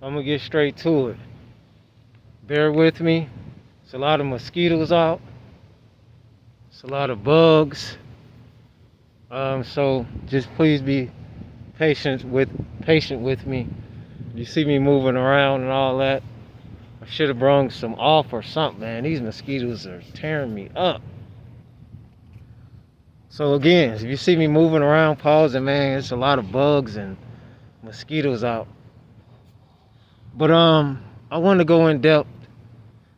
I'm gonna get straight to it. Bear with me. It's a lot of mosquitoes out. It's a lot of bugs. So just please be patient with me. You see me moving around and all that. I should have brung some off or something, man. These mosquitoes are tearing me up. So again, if you see me moving around, pausing, man, it's a lot of bugs and mosquitoes out. But I want to go in depth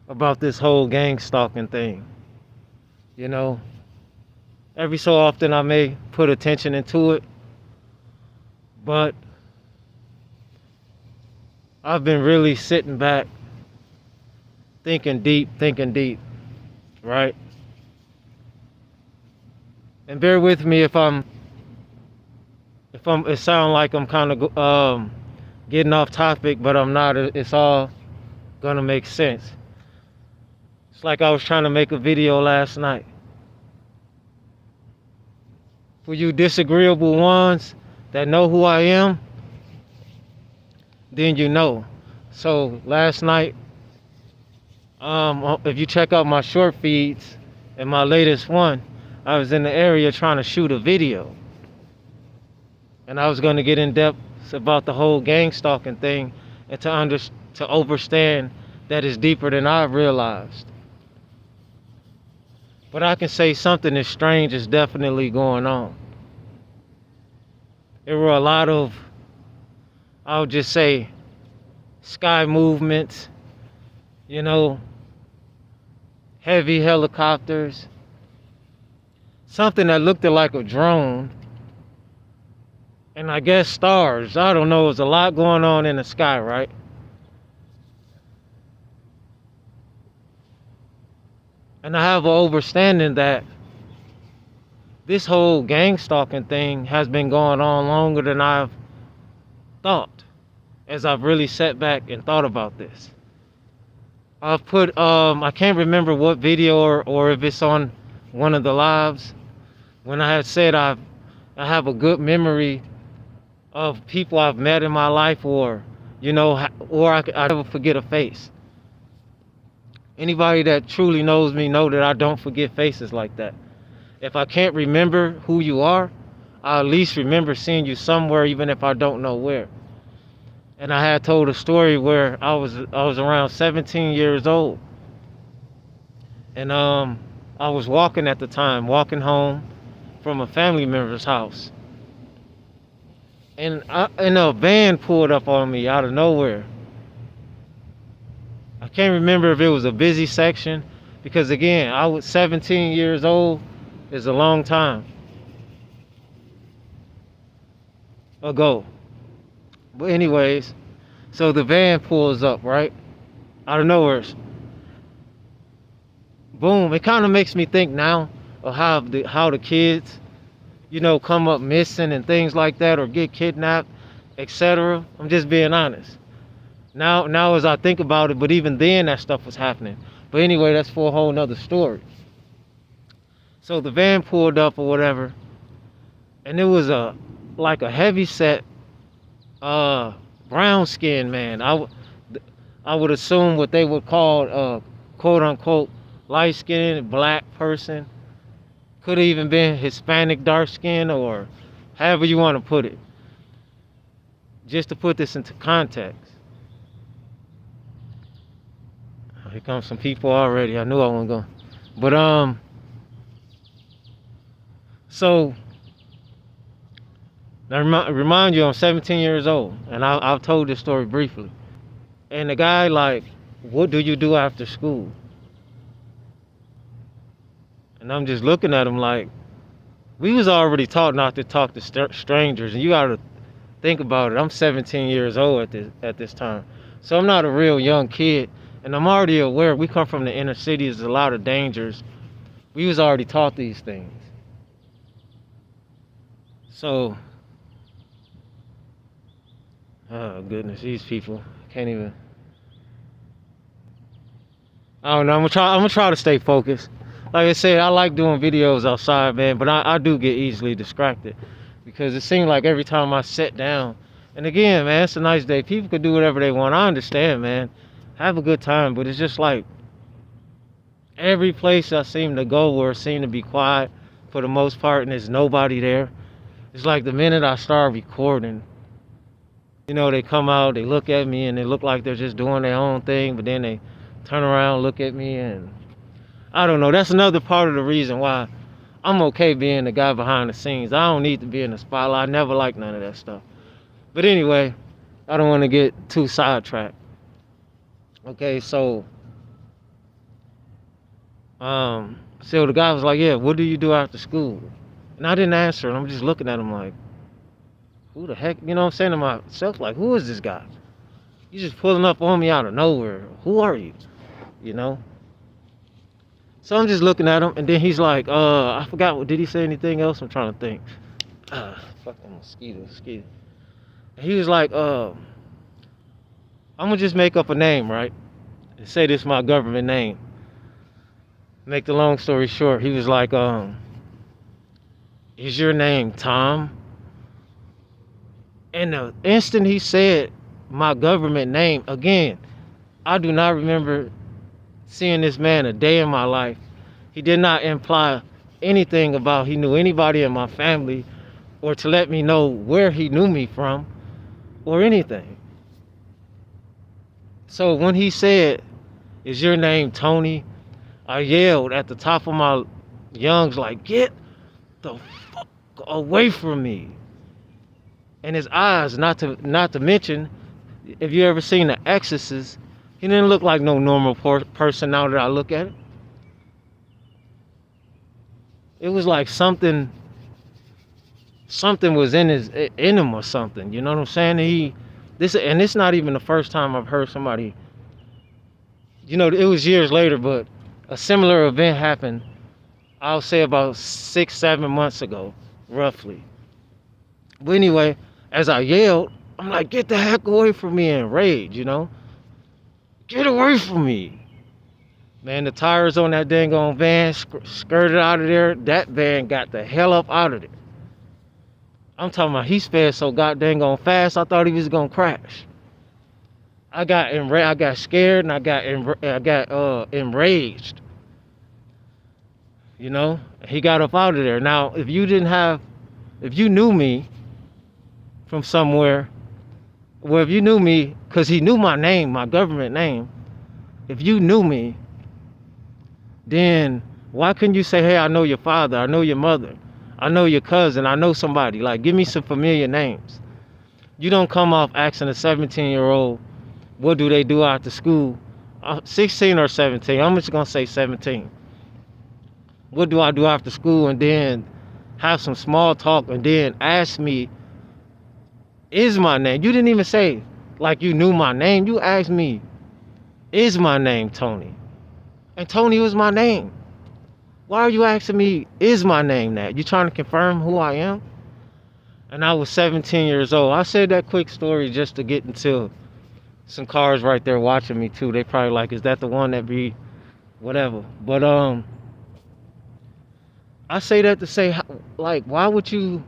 about this whole gang stalking thing. You know, every so often I may put attention into it, but I've been really sitting back, thinking deep, right? And bear with me if it sounds like I'm kind of getting off topic, but I'm not. It's all gonna make sense. It's like I was trying to make a video last night. For you disagreeable ones that know who I am, then you know. So last night, if you check out my short feeds and my latest one, I was in the area trying to shoot a video. And I was going to get in depth about the whole gang stalking thing and to understand that it's deeper than I realized. But I can say something as strange is definitely going on. There were a lot of, I'll just say, sky movements, you know, heavy helicopters, something that looked like a drone, and I guess stars. I don't know, there's a lot going on in the sky, right? And I have an understanding that this whole gang stalking thing has been going on longer than I've thought, as I've really sat back and thought about this. I've put, I can't remember what video or if it's on one of the lives, when I had said I have a good memory of people I've met in my life, or, you know, or I never forget a face. Anybody that truly knows me know that I don't forget faces like that. If I can't remember who you are, I at least remember seeing you somewhere, even if I don't know where. And I had told a story where I was around 17 years old, and I was walking at the time, walking home from a family member's house, and a van pulled up on me out of nowhere. I can't remember if it was a busy section, because again, I was 17 years old. Is a long time ago. But anyways, so the van pulls up, right? Out of nowhere. Boom. It kind of makes me think now of how the kids, you know, come up missing and things like that, or get kidnapped, etc. I'm just being honest. Now as I think about it, but even then that stuff was happening. But anyway, that's for a whole nother story. So the van pulled up or whatever, and it was like a heavy set brown skinned man. I would assume what they would call quote unquote light skinned black person. Could have even been Hispanic dark skin, or however you want to put it. Just to put this into context. Here comes some people already. I knew I wasn't going. But so, now remind you, I'm 17 years old, and I've told this story briefly. And the guy like, what do you do after school? And I'm just looking at him like, we was already taught not to talk to strangers, and you gotta think about it. I'm 17 years old at this time, so I'm not a real young kid, and I'm already aware we come from the inner city. There's a lot of dangers. We was already taught these things. So, oh goodness, these people can't even. I don't know. I'm gonna try to stay focused. Like I said, I like doing videos outside, man, but I do get easily distracted, because it seems like every time I sit down, And again, man, it's a nice day. People could do whatever they want. I understand, man. Have a good time, but it's just like every place I seem to go where it seem to be quiet for the most part and there's nobody there. It's like the minute I start recording, they come out, they look at me, and they look like they're just doing their own thing, but then they turn around, look at me, and I don't know. That's another part of the reason why I'm okay being the guy behind the scenes. I don't need to be in the spotlight. I never liked none of that stuff. But anyway, I don't want to get too sidetracked. Okay, so the guy was like, yeah, what do you do after school? And I didn't answer, and I'm just looking at him like, who the heck, I'm saying to myself, like, who is this guy? You just pulling up on me out of nowhere. Who are you? So I'm just looking at him, and then he's like, I forgot, did he say anything else? I'm trying to think. Fucking mosquito. He was like, I'm gonna just make up a name, right? And say this is my government name. Make the long story short, he was like, is your name Tom? And the instant he said my government name, again, I do not remember seeing this man a day in my life. He did not imply anything about he knew anybody in my family or to let me know where he knew me from or anything. So when he said, is your name Tony? I yelled at the top of my lungs like, get the fuck away from me. And his eyes, not to mention, if you ever seen The Exorcist, he didn't look like no normal person now that I look at it. It was like something was in him or something. You know what I'm saying? And it's not even the first time I've heard somebody. It was years later, but a similar event happened. I'll say about 6-7 months ago, roughly. But anyway, as I yelled, I'm like, get the heck away from me in rage, Get away from me. Man, the tires on that dang on van skirted out of there. That van got the hell up out of there. I'm talking about he sped so goddamn on fast, I thought he was gonna crash. I got scared, and I got enraged. He got up out of there. Now, if you knew me from somewhere, well, if you knew me, because he knew my name, my government name, if you knew me, then why couldn't you say, hey, I know your father, I know your mother, I know your cousin, I know somebody, like, give me some familiar names. You don't come off asking a 17-year-old, what do they do after school? 16 or 17, I'm just gonna say 17. What do I do after school? And then have some small talk and then ask me, is my name? You didn't even say like you knew my name. You asked me, is my name Tony? And Tony was my name. Why are you asking me, is my name that? You trying to confirm who I am? And I was 17 years old. I said that quick story just to get into some cars right there watching me too. They probably like, is that the one that be whatever? But I say that to say, like, why would you?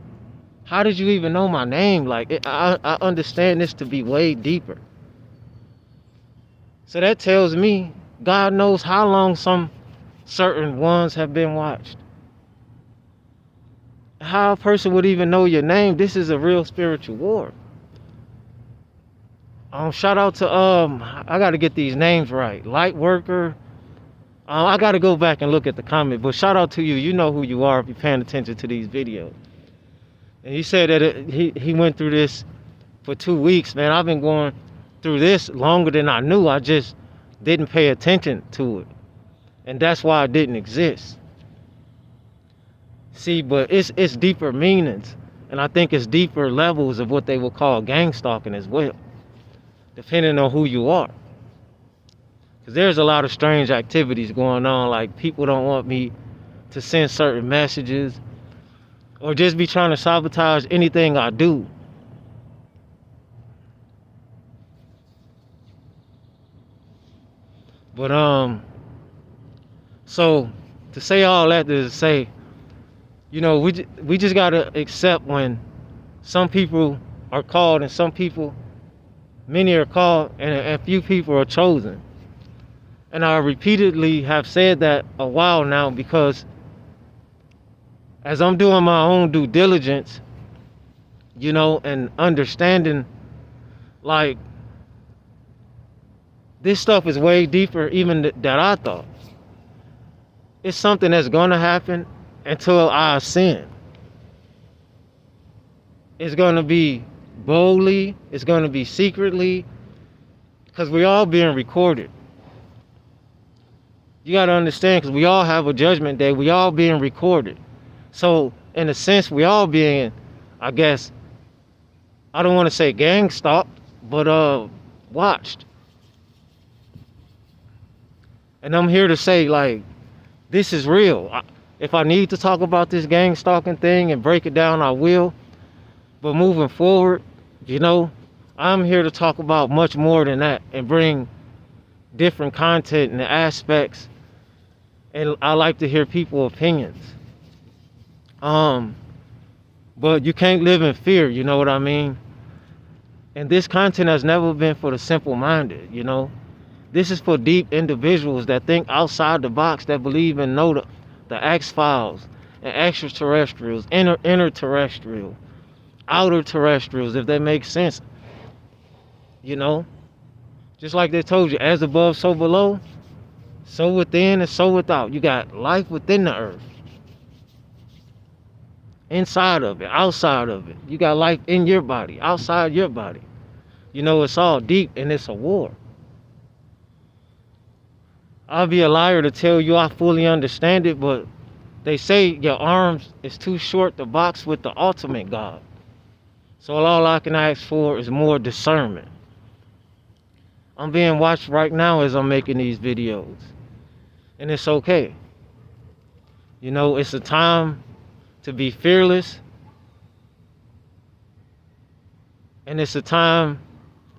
How did you even know my name? Like, I understand this to be way deeper. So that tells me God knows how long some certain ones have been watched. How a person would even know your name? This is a real spiritual war. Shout out to I got to get these names right. Light worker. I got to go back and look at the comment, but shout out to you. You know who you are if you're paying attention to these videos. And he said that he went through this for 2 weeks, man. I've been going through this longer than I knew. I just didn't pay attention to it. And that's why it didn't exist. See, but it's deeper meanings. And I think it's deeper levels of what they would call gangstalking as well, depending on who you are. Because there's a lot of strange activities going on. Like, people don't want me to send certain messages or just be trying to sabotage anything I do. But so to say all that is to say, we just gotta accept when some people are called, and many are called, and few people are chosen. And I repeatedly have said that a while now, because as I'm doing my own due diligence, and understanding, like, this stuff is way deeper even that I thought. It's something that's gonna happen until I ascend. It's gonna be boldly, it's gonna be secretly, because we all being recorded. You gotta understand, because we all have a judgment day, we all being recorded. So in a sense, we all being, I guess, I don't want to say gang stalked, but watched. And I'm here to say, like, this is real. If I need to talk about this gang stalking thing and break it down, I will. But moving forward, I'm here to talk about much more than that and bring different content and aspects. And I like to hear people's opinions. But you can't live in fear, you know what I mean? And this content has never been for the simple-minded, This is for deep individuals that think outside the box, that believe and know the X-Files and extraterrestrials, interterrestrial, outer terrestrials, if that makes sense. Just like they told you, as above, so below, so within and so without. You got life within the earth, inside of it, outside of it. You got life in your body, outside your body. It's all deep, and it's a war. I'll be a liar to tell you I fully understand it, but they say your arms is too short to box with the ultimate God. So all I can ask for is more discernment. I'm being watched right now as I'm making these videos. And it's okay. It's a time to be fearless. And it's a time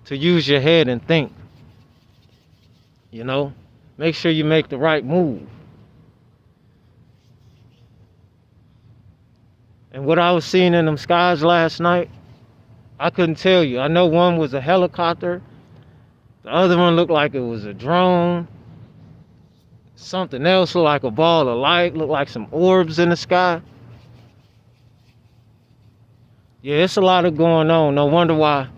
to use your head and think. Make sure you make the right move. And what I was seeing in them skies last night, I couldn't tell you. I know one was a helicopter. The other one looked like it was a drone. Something else looked like a ball of light, looked like some orbs in the sky. Yeah, it's a lot of going on. No wonder why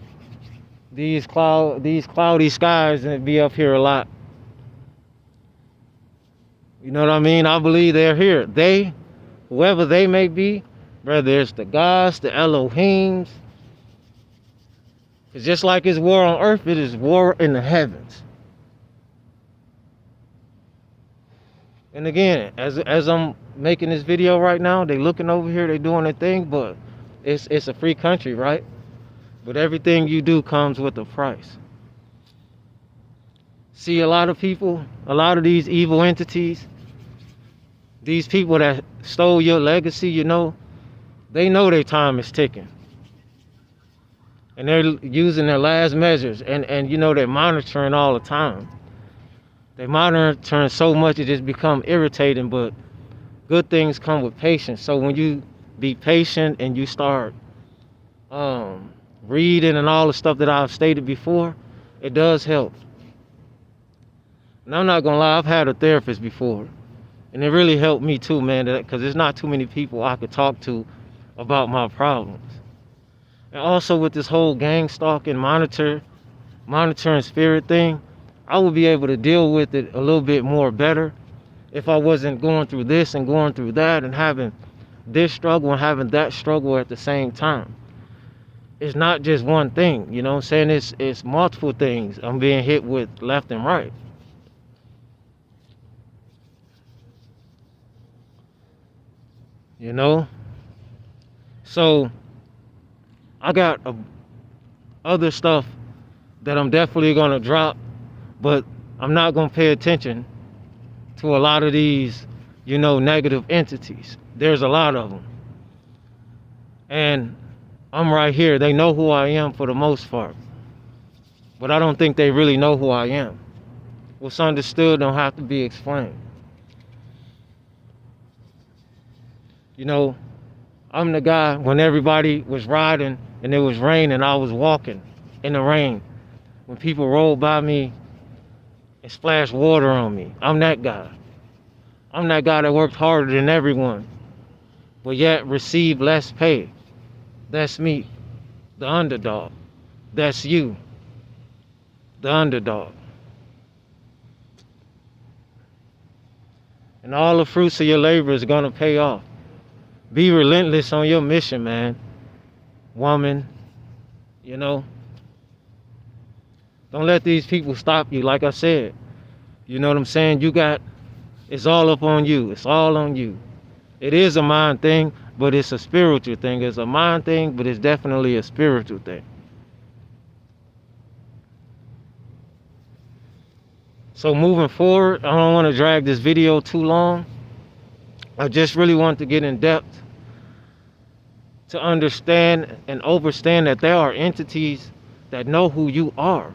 these cloudy skies be up here a lot. You know what I mean? I believe they're here. They, whoever they may be, whether it's the gods, the Elohims, it's just like it's war on earth, it is war in the heavens. And again, as I'm making this video right now, they looking over here, they doing their thing, but it's a free country, right? But everything you do comes with a price. See, a lot of people, a lot of these evil entities, these people that stole your legacy, they know their time is ticking. And they're using their last measures, and they're monitoring all the time. They monitoring so much it just become irritating, but good things come with patience. So when you be patient and you start reading and all the stuff that I've stated before, it does help. And I'm not gonna lie, I've had a therapist before, and it really helped me too, man, because there's not too many people I could talk to about my problems. And also with this whole gang stalking, monitoring spirit thing, I would be able to deal with it a little bit more better if I wasn't going through this and going through that and having this struggle and having that struggle at the same time. It's not just one thing, you know what I'm saying? It's multiple things I'm being hit with left and right. So I got other stuff that I'm definitely gonna drop, but I'm not gonna pay attention to a lot of these, negative entities. There's a lot of them. And I'm right here. They know who I am for the most part. But I don't think they really know who I am. What's understood don't have to be explained. I'm the guy when everybody was riding and it was raining. I was walking in the rain. When people rolled by me and splashed water on me, I'm that guy. I'm that guy that worked harder than everyone, but yet received less pay. That's me, the underdog. That's you, the underdog. And all the fruits of your labor is gonna pay off. Be relentless on your mission, man. Woman, you know. Don't let these people stop you, like I said. You know what I'm saying? It's all up on you. It's all on you. It is a mind thing, but it's a spiritual thing. It's a mind thing, but it's definitely a spiritual thing. So moving forward, I don't want to drag this video too long. I just really want to get in depth to understand and understand that there are entities that know who you are.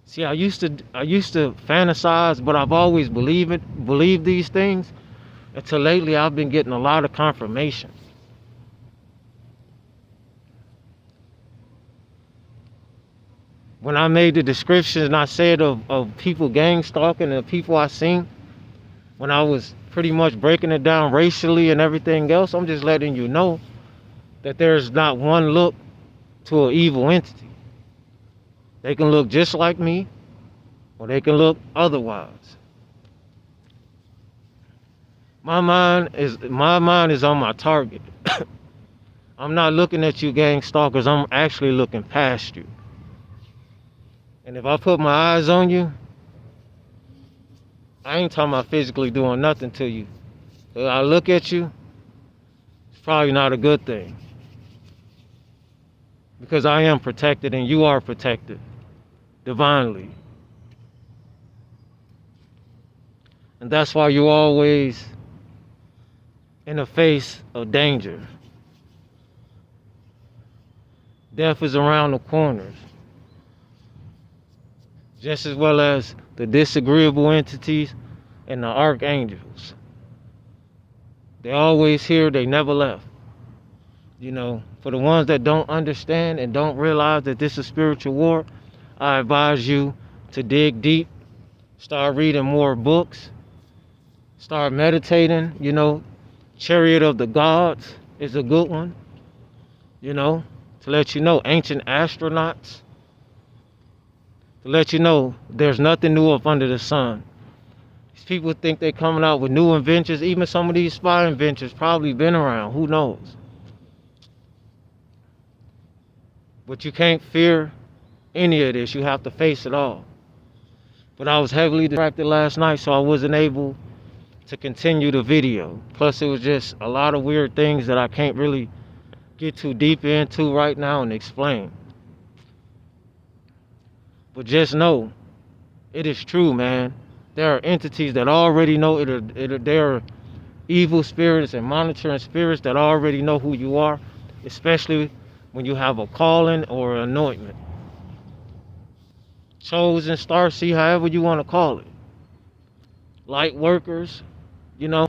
See, I used to fantasize, but I've always believed these things until lately I've been getting a lot of confirmation. When I made the descriptions I said of people gang stalking and people I seen, when I was pretty much breaking it down racially and everything else, I'm just letting you know that there's not one look to an evil entity. They can look just like me, or they can look otherwise. My mind is on my target. I'm not looking at you gang stalkers, I'm actually looking past you. And if I put my eyes on you, I ain't talking about physically doing nothing to you. If I look at you, it's probably not a good thing. Because I am protected and you are protected divinely. And that's why you're always in the face of danger. Death is around the corners. Just as well as the disagreeable entities and the archangels. They're always here, they never left. You know, for the ones that don't understand and don't realize that this is spiritual war, I advise you to dig deep, start reading more books, start meditating. You know, Chariot of the Gods is a good one, you know, to let you know, ancient astronauts, to let you know there's nothing new up under the sun. These people think they're coming out with new inventions. Even some of these spy inventions probably been around, who knows. But you can't fear any of this, you have to face it all. But I was heavily distracted last night, so I wasn't able to continue the video. Plus it was just a lot of weird things that I can't really get too deep into right now and explain. But just know, it is true, man. There are entities that already know there are evil spirits and monitoring spirits that already know who you are, especially when you have a calling or an anointment. Chosen, starseed, however you want to call it. Light workers, you know.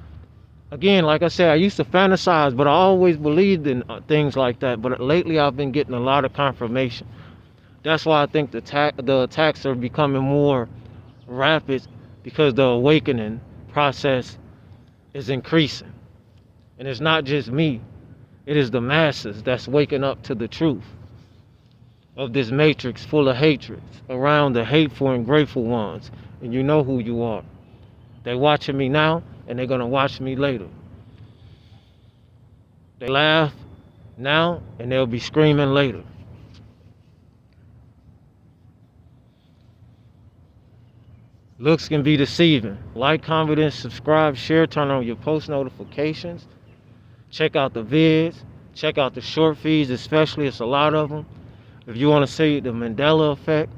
Again, like I said, I used to fantasize, but I always believed in things like that. But lately I've been getting a lot of confirmation. That's why I think the attacks are becoming more rapid, because the awakening process is increasing. And it's not just me. It is the masses that's waking up to the truth of this matrix full of hatred around the hateful and grateful ones. And you know who you are. They're watching me now, and they're going to watch me later. They laugh now, and they'll be screaming later. Looks can be deceiving. Like, comment, and subscribe, share, turn on your post notifications. Check out the vids. Check out the short feeds, especially. It's a lot of them. If you want to see the Mandela effect,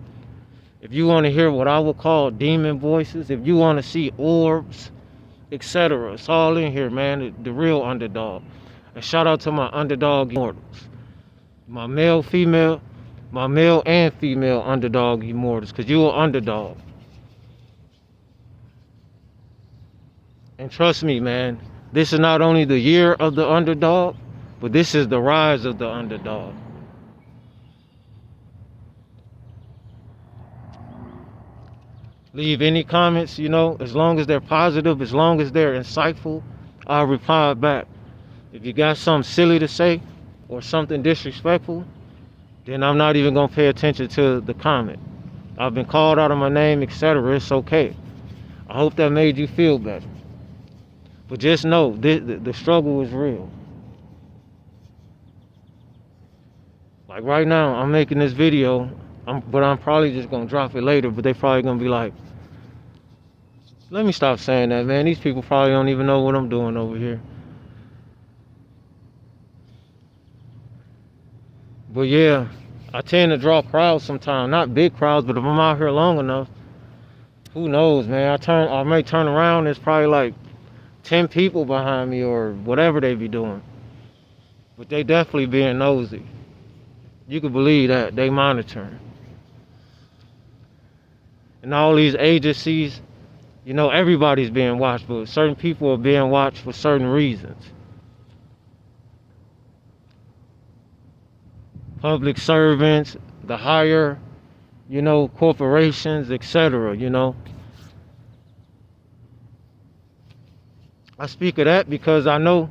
if you want to hear what I would call demon voices, if you want to see orbs, etc., it's all in here, man. The real underdog. And shout out to my underdog immortals. My male and female underdog immortals, because you're an underdog. And trust me, man, this is not only the year of the underdog, But this is the rise of the underdog. Leave any comments, as long as they're positive, as long as they're insightful, I'll reply back. If you got something silly to say or something disrespectful, then I'm not even going to pay attention to the comment. I've been called out of my name, etc. It's okay. I hope that made you feel better. But just know, the struggle is real. Like right now, I'm making this video, but I'm probably just going to drop it later, but they probably going to be like, let me stop saying that, man. These people probably don't even know what I'm doing over here. But yeah, I tend to draw crowds sometimes. Not big crowds, but if I'm out here long enough, who knows, man? I may turn around, there's probably like 10 people behind me or whatever they be doing. But they definitely being nosy. You can believe that. They monitoring. And all these agencies, everybody's being watched, but certain people are being watched for certain reasons. Public servants, the higher, corporations, etc., I speak of that because I know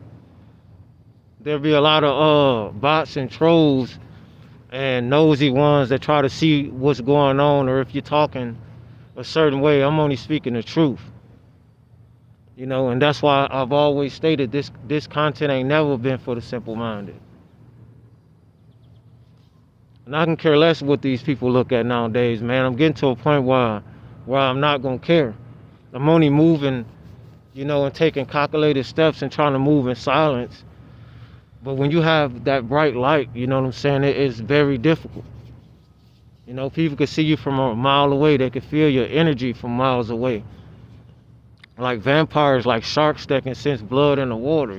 there'll be a lot of bots and trolls and nosy ones that try to see what's going on, or if you're talking a certain way. I'm only speaking the truth. And that's why I've always stated this content ain't never been for the simple-minded. And I can care less what these people look at nowadays, man. I'm getting to a point where I'm not gonna care. I'm only moving, and taking calculated steps and trying to move in silence. But when you have that bright light, you know what I'm saying, it is very difficult. People can see you from a mile away. They can feel your energy from miles away. Like vampires, like sharks that can sense blood in the water,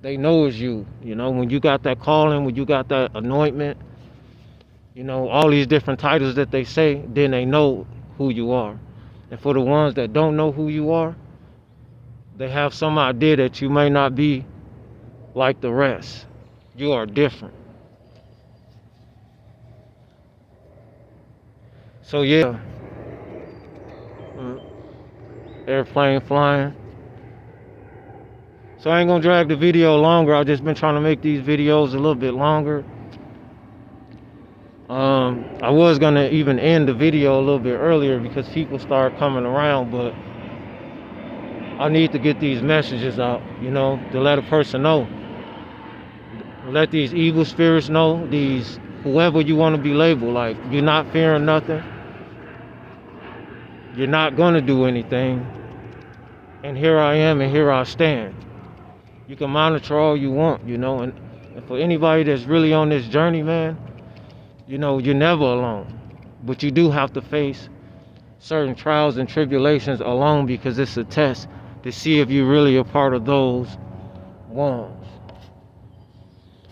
They know it's you, when you got that calling, when you got that anointment, all these different titles that they say, then they know who you are. And for the ones that don't know who you are, they have some idea that you may not be like the rest. You are different. So yeah, airplane flying. So I ain't gonna drag the video longer. I've just been trying to make these videos a little bit longer. I was gonna even end the video a little bit earlier because people start coming around, but I need to get these messages out, to let a person know. Let these evil spirits know, these whoever you want to be labeled, like you're not fearing nothing. You're not gonna do anything. And here I am and here I stand. You can monitor all you want, and for anybody that's really on this journey, man, you're never alone. But you do have to face certain trials and tribulations alone because it's a test to see if you're really a part of those ones.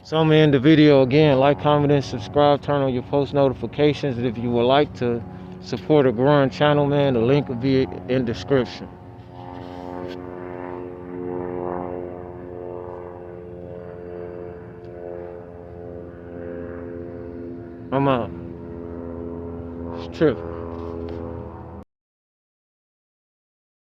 So I'm gonna end the video again. Like, comment, and subscribe. Turn on your post notifications. And if you would like to support a growing channel, man, the link will be in the description. I'm out. It's tripping.